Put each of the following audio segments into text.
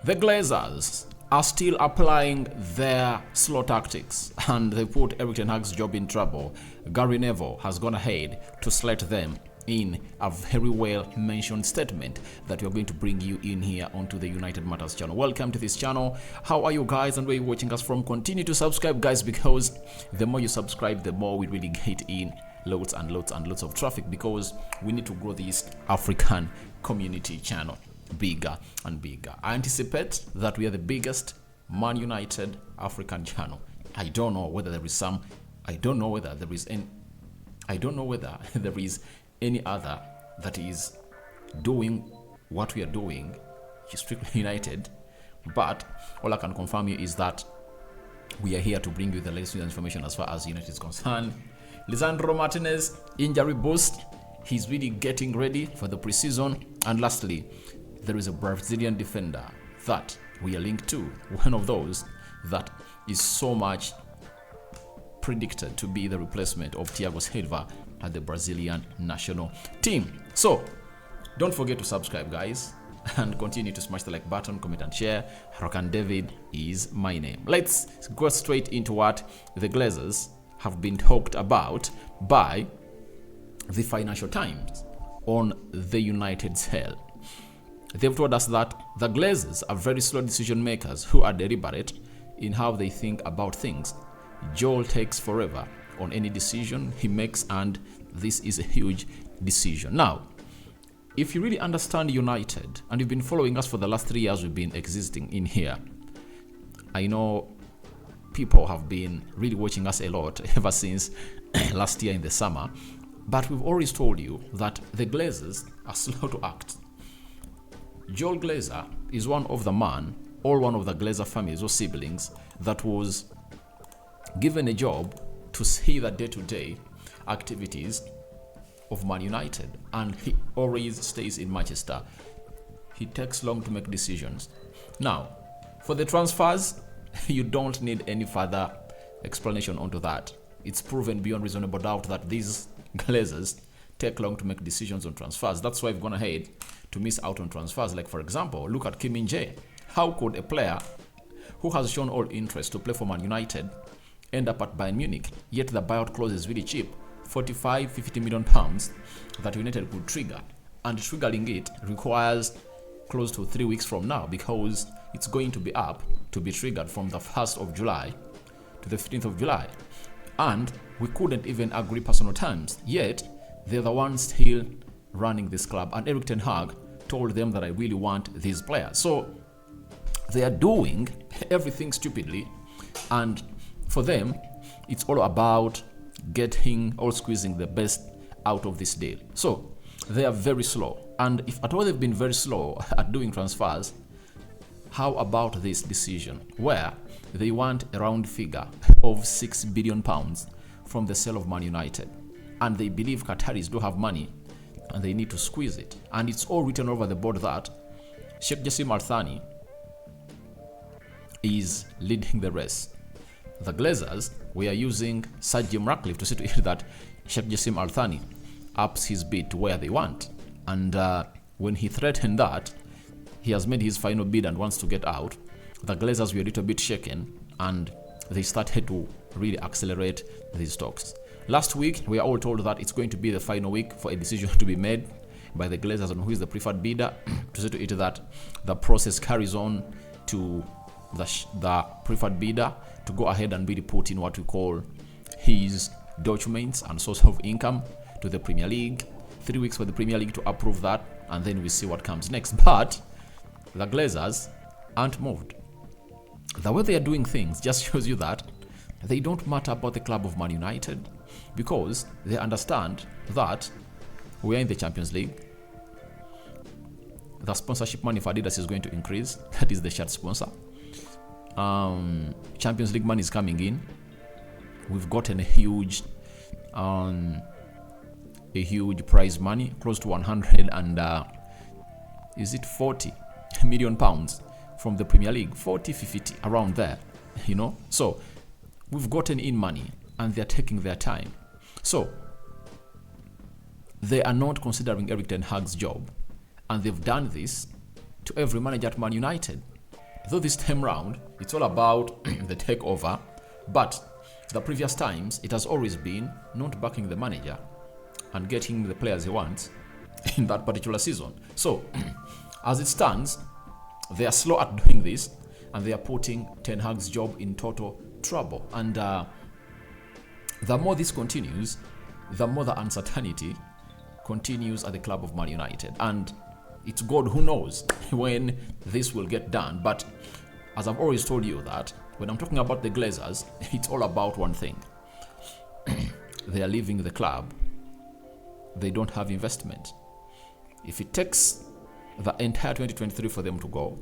The Glazers are still applying their slow tactics and they put Erik ten Hag's job in trouble. Gary Neville has gone ahead to slate them in a very well mentioned statement that we're going to bring you in here onto the United Matters channel. Welcome to this channel. How are you guys and where you're watching us from? Continue to subscribe, guys, because the more you subscribe, the more we really get in loads and loads of traffic, because we need to grow this African community channel bigger and bigger. I anticipate that we are the biggest Man United African channel. I don't know whether there is any other that is doing what we are doing, strictly United, but all I can confirm you is that we are here to bring you the latest information as far as United is concerned. Lisandro Martinez injury boost, he's really getting ready for the preseason. And lastly, there is a Brazilian defender that we are linked to, one of those that is so much predicted to be the replacement of Thiago Silva at the Brazilian national team. So don't forget to subscribe, guys, and continue to smash the like button, comment and share. Rokan David is my name. Let's go straight into what the Glazers have been talked about by the Financial Times on the United sale. They've told us that the Glazers are very slow decision makers who are deliberate in how they think about things. Joel takes forever on any decision he makes, and this is a huge decision. Now, if you really understand United and you've been following us for the last 3 years we've been existing in here, I know people have been really watching us a lot ever since last year in the summer, but we've always told you that the Glazers are slow to act. Joel Glazer is one of the Glazer families or siblings that was given a job to see the day-to-day activities of Man United, and he always stays in Manchester. He takes long to make decisions. Now, for the transfers, you don't need any further explanation onto that. It's proven beyond reasonable doubt that these Glazers take long to make decisions on transfers. That's why I've gone ahead to miss out on transfers. Like, for example, look at Kim Min-jae. How could a player who has shown all interest to play for Man United end up at Bayern Munich, yet the buyout clause is really cheap, 45-50 million pounds, that United could trigger, and triggering it requires close to 3 weeks from now, because it's going to be up to be triggered from the 1st of July to the 15th of July, and we couldn't even agree personal terms, yet they're the ones still running this club, and Erik ten Hag told them that I really want these players. So they are doing everything stupidly, and for them it's all about squeezing the best out of this deal. So they are very slow, and if at all they've been very slow at doing transfers, how about this decision where they want a round figure of 6 billion pounds from the sale of Man United, and they believe Qataris do have money and they need to squeeze it, and it's all written over the board that Sheikh Jassim Al Thani is leading the race. The Glazers, we are using Sir Jim Ratcliffe to see to it that Sheikh Jassim Al Thani ups his bid to where they want, and when he threatened that he has made his final bid and wants to get out, the Glazers were a little bit shaken and they started to really accelerate these talks. Last week, we are all told that it's going to be the final week for a decision to be made by the Glazers on who is the preferred bidder, to see to it that the process carries on to the preferred bidder to go ahead and really put in what we call his documents and source of income to the Premier League. 3 weeks for the Premier League to approve that, and then we see what comes next. But the Glazers aren't moved. The way they are doing things just shows you that they don't matter about the club of Man United, because they understand that we are in the Champions League. The sponsorship money for Adidas is going to increase. That is the shirt sponsor. Champions League money is coming in. We've gotten a huge prize money, close to 40 million pounds from the Premier League, 40-50 around there, So we've gotten in money, and they're taking their time. So they are not considering Erik ten Hag's job, and they've done this to every manager at Man United. Though this time round, it's all about the takeover, but the previous times, it has always been not backing the manager and getting the players he wants in that particular season. So, as it stands, they are slow at doing this, and they are putting Ten Hag's job in total trouble. And the more this continues, the more the uncertainty continues at the club of Man United. And it's God who knows when this will get done. But as I've always told you that when I'm talking about the Glazers, it's all about one thing. They are leaving the club. They don't have investment. If it takes the entire 2023 for them to go,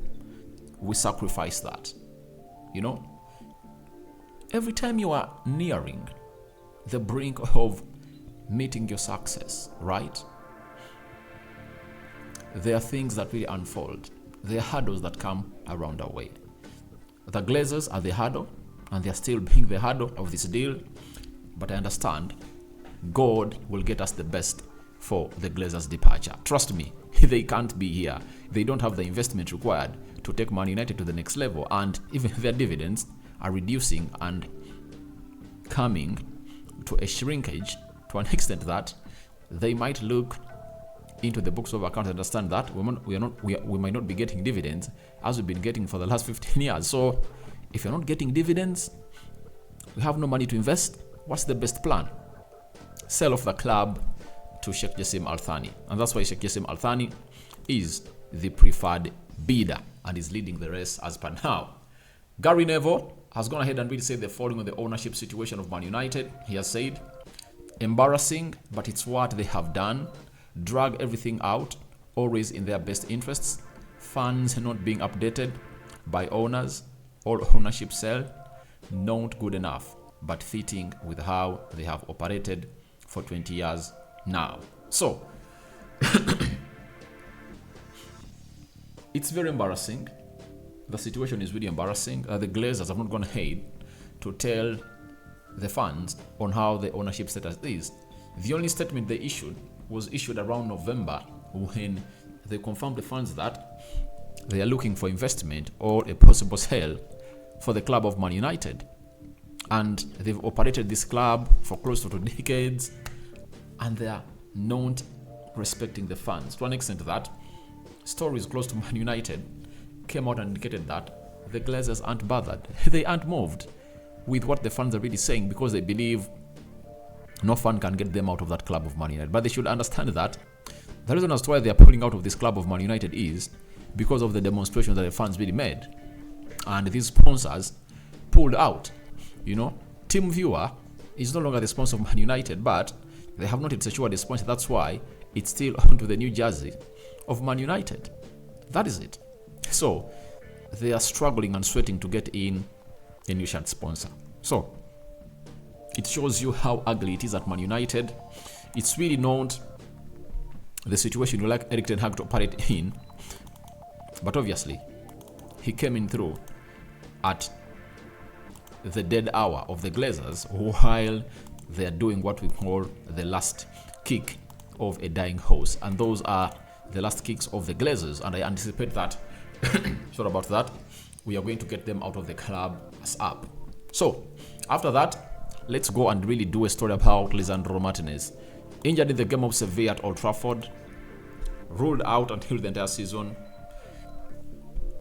we sacrifice that. You know? Every time you are nearing the brink of meeting your success, right? There are things that really unfold. There are hurdles that come around our way. The Glazers are the hurdle, and they are still being the hurdle of this deal. But I understand God will get us the best for the Glazers' departure. Trust me, they can't be here. They don't have the investment required to take Man United to the next level, and even their dividends are reducing and coming to a shrinkage to an extent that they might look into the books of account and understand that we might not be getting dividends as we've been getting for the last 15 years. So if you're not getting dividends, we have no money to invest. What's the best plan? Sell off the club to Sheikh Jassim Al Thani, and that's why Sheikh Jassim Al Thani is the preferred bidder and is leading the race as per now. Gary Neville has gone ahead and really said the following on the ownership situation of Man United. He has said, embarrassing, but it's what they have done. Drag everything out, always in their best interests. Fans not being updated by owners, all ownership sell, not good enough, but fitting with how they have operated for 20 years now. So, it's very embarrassing. The situation is really embarrassing. The Glazers have not gone ahead to tell the fans on how the ownership status is. The only statement they issued was issued around November when they confirmed the fans that they are looking for investment or a possible sale for the club of Man United. And they've operated this club for close to 2 decades, and they are not respecting the fans to an extent that stories close to Man United came out and indicated that the Glazers aren't bothered. They aren't moved with what the fans are really saying, because they believe no fan can get them out of that club of Man United. But they should understand that the reason as to why they are pulling out of this club of Man United is because of the demonstrations that the fans really made. And these sponsors pulled out. You know, Team Viewer is no longer the sponsor of Man United, but they have not yet secured the sponsor. That's why it's still onto the new jersey of Man United. That is it. So they are struggling and sweating to get in a new shirt sponsor. So it shows you how ugly it is at Man United. It's really not the situation you like Erik ten Hag to operate in, but obviously he came in through at the dead hour of the Glazers while they are doing what we call the last kick of a dying horse, and those are the last kicks of the Glazers, and I anticipate that sorry about that, we are going to get them out of the club as up. So after that, let's go and really do a story about Lisandro Martinez, injured in the game of Sevilla at Old Trafford, ruled out until the entire season.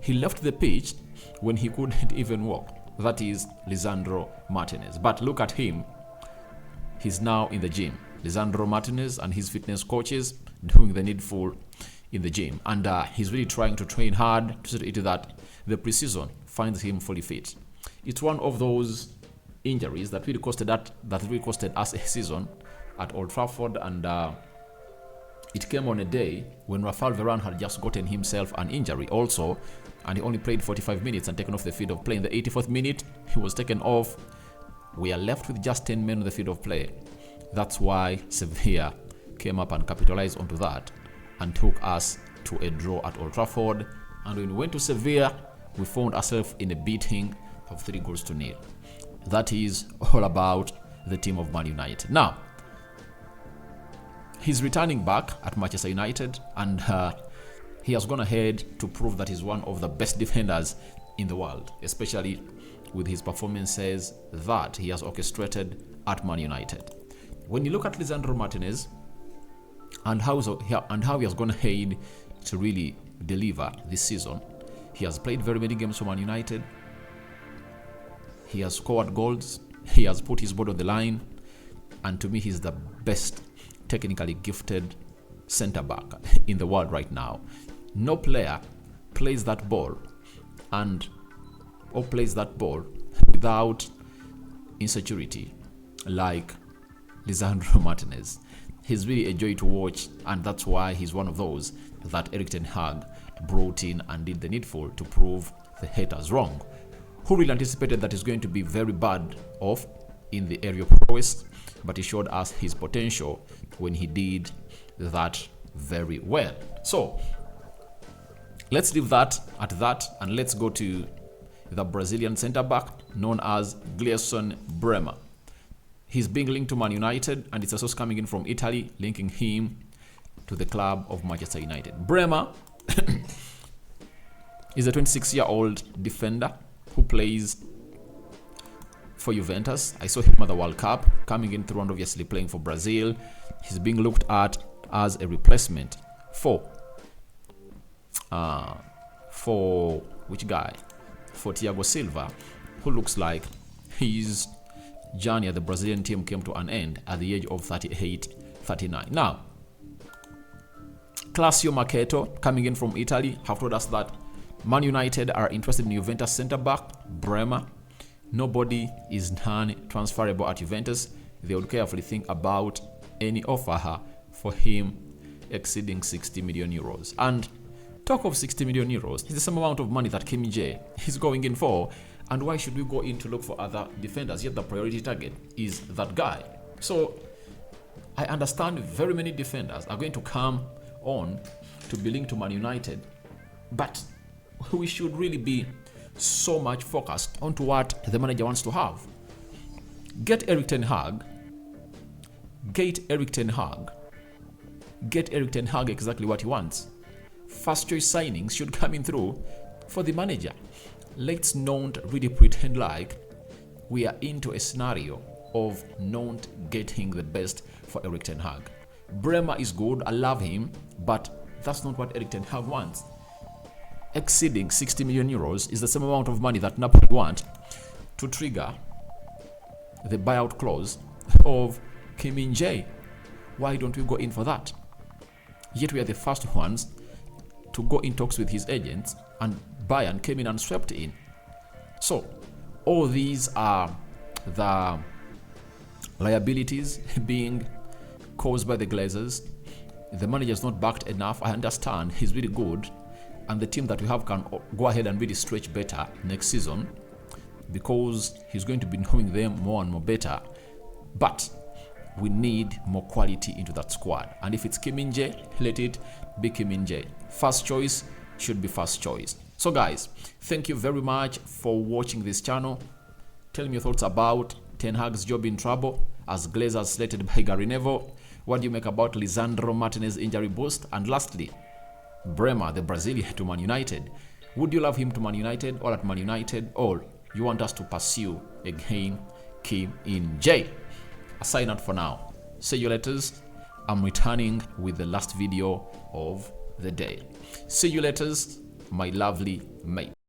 He left the pitch when he couldn't even walk. That is Lisandro Martinez. But look at him. He's now in the gym. Lisandro Martinez and his fitness coaches doing the needful in the gym. And he's really trying to train hard to see that the preseason finds him fully fit. It's one of those injuries that really costed us a season at Old Trafford, and it came on a day when Rafael Varane had just gotten himself an injury also, and he only played 45 minutes and taken off the field of play. In the 84th minute, he was taken off. We are left with just 10 men on the field of play. That's why Sevilla came up and capitalized onto that and took us to a draw at Old Trafford. And when we went to Sevilla, we found ourselves in a beating of 3-0. That is all about the team of Man United. Now, he's returning back at Manchester United, and he has gone ahead to prove that he's one of the best defenders in the world, especially with his performances that he has orchestrated at Man United. When you look at Lisandro Martinez and how he has gone ahead to really deliver this season, he has played very many games for Man United. He has scored goals. He has put his body on the line. And to me, he's the best technically gifted centre-back in the world right now. No player plays that ball without insecurity like Lisandro Martinez. He's really a joy to watch, and that's why he's one of those that Erik ten Hag brought in and did the needful to prove the haters wrong. Who really anticipated that he's going to be very bad off in the aerial prowess, but he showed us his potential when he did that very well. So let's leave that at that, and let's go to the Brazilian centre-back known as Gleison Bremer. He's being linked to Man United, and it's also coming in from Italy, linking him to the club of Manchester United. Bremer is a 26-year-old defender who plays for Juventus. I saw him at the World Cup, coming in through and obviously playing for Brazil. He's being looked at as a replacement for which guy? For Thiago Silva, who looks like his journey at the Brazilian team came to an end at the age of 38-39. Now, Classio Marchetto, coming in from Italy, have told us that Man United are interested in Juventus centre-back Bremer. Nobody is non-transferable at Juventus. They would carefully think about any offer for him exceeding 60 million euros. And talk of 60 million euros is the same amount of money that Kim Min-jae is going in for. And why should we go in to look for other defenders? Yet the priority target is that guy. So I understand very many defenders are going to come on to be linked to Man United, but we should really be so much focused onto what the manager wants to have. Get Erik ten Hag exactly what he wants. First choice signings should come in through for the manager. Let's not really pretend like we are into a scenario of not getting the best for Erik ten Hag. Bremer is good, I love him, but that's not what Erik ten Hag wants. Exceeding 60 million euros is the same amount of money that Napoli want to trigger the buyout clause of Kim Min-jae. Why don't we go in for that? Yet we are the first ones to go in talks with his agents, and Bayern came in and swept in. So all these are the liabilities being caused by the Glazers. The manager is not backed enough. I understand he's really good, and the team that we have can go ahead and really stretch better next season because he's going to be knowing them more and more better. But we need more quality into that squad. And if it's Kim Min-jae, let it be Kim Min-jae. First choice should be first choice. So guys, thank you very much for watching this channel. Tell me your thoughts about Ten Hag's job in trouble as Glazers slated by Gary Neville. What do you make about Lisandro Martinez injury boost? And lastly, Bremer, the Brazilian, to Man United. Would you love him to Man United or at Man United, or you want us to pursue again Kim Min-jae? A sign out for now. See you later. I'm returning with the last video of the day. See you later, my lovely mate.